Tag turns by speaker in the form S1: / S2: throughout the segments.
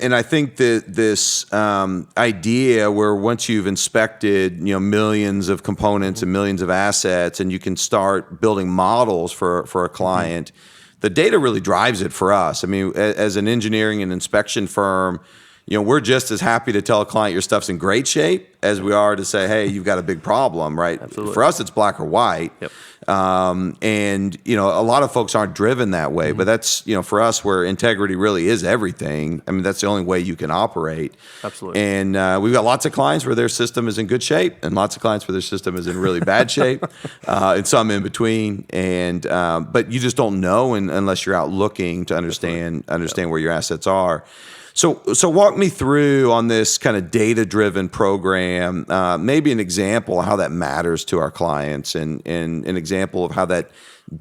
S1: And I think that this idea where once you've inspected, millions of components and millions of assets, and you can start building models for a client, the data really drives it for us. I mean, as an engineering and inspection firm, we're just as happy to tell a client your stuff's in great shape as we are to say, hey, you've got a big problem, right?
S2: Absolutely.
S1: For us, it's black or white.
S2: Yep.
S1: And a lot of folks aren't driven that way, but that's, for us, where integrity really is everything. I mean, that's the only way you can operate.
S2: Absolutely.
S1: And we've got lots of clients where their system is in good shape and lots of clients where their system is in really bad shape, and some in between. And but you just don't know unless you're out looking to understand where your assets are. So walk me through on this kind of data-driven program, maybe an example of how that matters to our clients, and an example of how that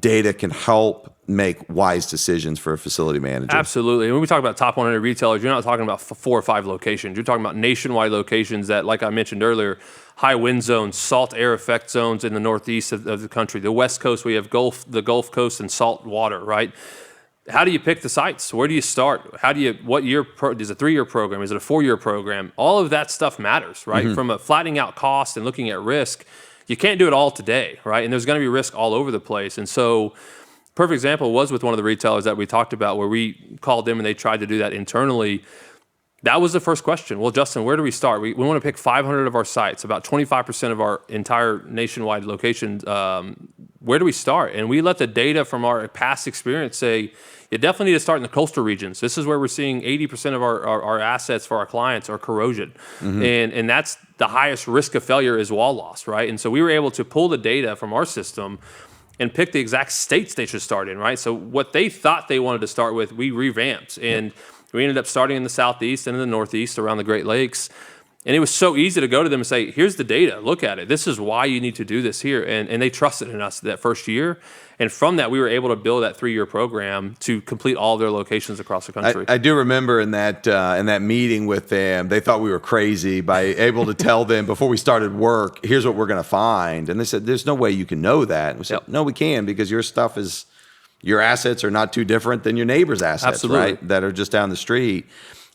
S1: data can help make wise decisions for a facility manager.
S2: Absolutely. When we talk about top 100 retailers, you're not talking about 4 or 5 locations. You're talking about nationwide locations that, like I mentioned earlier, high wind zones, salt air effect zones in the northeast of the country. The West Coast, we have the Gulf Coast and salt water, right? How do you pick the sites? Where do you start? What year, is it a 3-year program? Is it a 4-year program? All of that stuff matters, right? From a flattening out cost and looking at risk, you can't do it all today, right? And there's going to be risk all over the place. And so, perfect example was with one of the retailers that we talked about, where we called them and they tried to do that internally. That was the first question. Well, Justin, where do we start? We want to pick 500 of our sites, about 25% of our entire nationwide locations. Where do we start? And we let the data from our past experience say, you definitely need to start in the coastal regions. This is where we're seeing 80% of our assets for our clients are corrosion. And that's the highest risk of failure is wall loss, right? And so we were able to pull the data from our system and pick the exact states they should start in, right? So what they thought they wanted to start with, we revamped. And we ended up starting in the Southeast and in the Northeast around the Great Lakes. And it was so easy to go to them and say, here's the data, look at it. This is why you need to do this here. And they trusted in us that first year. And from that, we were able to build that 3-year program to complete all their locations across the country.
S1: I do remember in that meeting with them, they thought we were crazy by able to tell them before we started work, here's what we're going to find. And they said, there's no way you can know that. And we said, no, we can, because your assets are not too different than your neighbor's assets,
S2: Absolutely.
S1: Right? That are just down the street.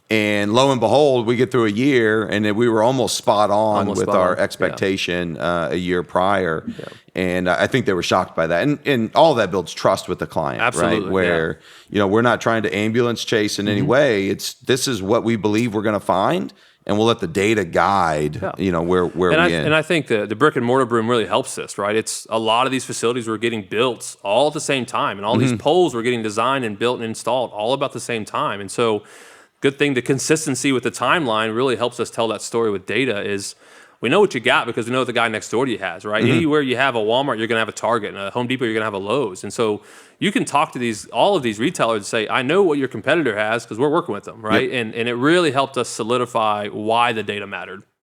S1: And lo and behold, we get through a year, and we were almost spot on with our expectation a year prior. Yeah. And I think they were shocked by that. And all of that builds trust with the client,
S2: Absolutely,
S1: right? Where we're not trying to ambulance chase in any way. This is what we believe we're going to find, and we'll let the data guide, where we end.
S2: And I think the brick and mortar boom really helps this, right? It's a lot of these facilities were getting built all at the same time, and all these poles were getting designed and built and installed all about the same time. And so, good thing the consistency with the timeline really helps us tell that story with data. Is we know what you got because we know what the guy next door to you has, right? Anywhere you have a Walmart, you're going to have a Target, and a Home Depot, you're going to have a Lowe's. And so you can talk to all of these retailers and say, I know what your competitor has because we're working with them, right? Yep. And it really helped us solidify why the data mattered.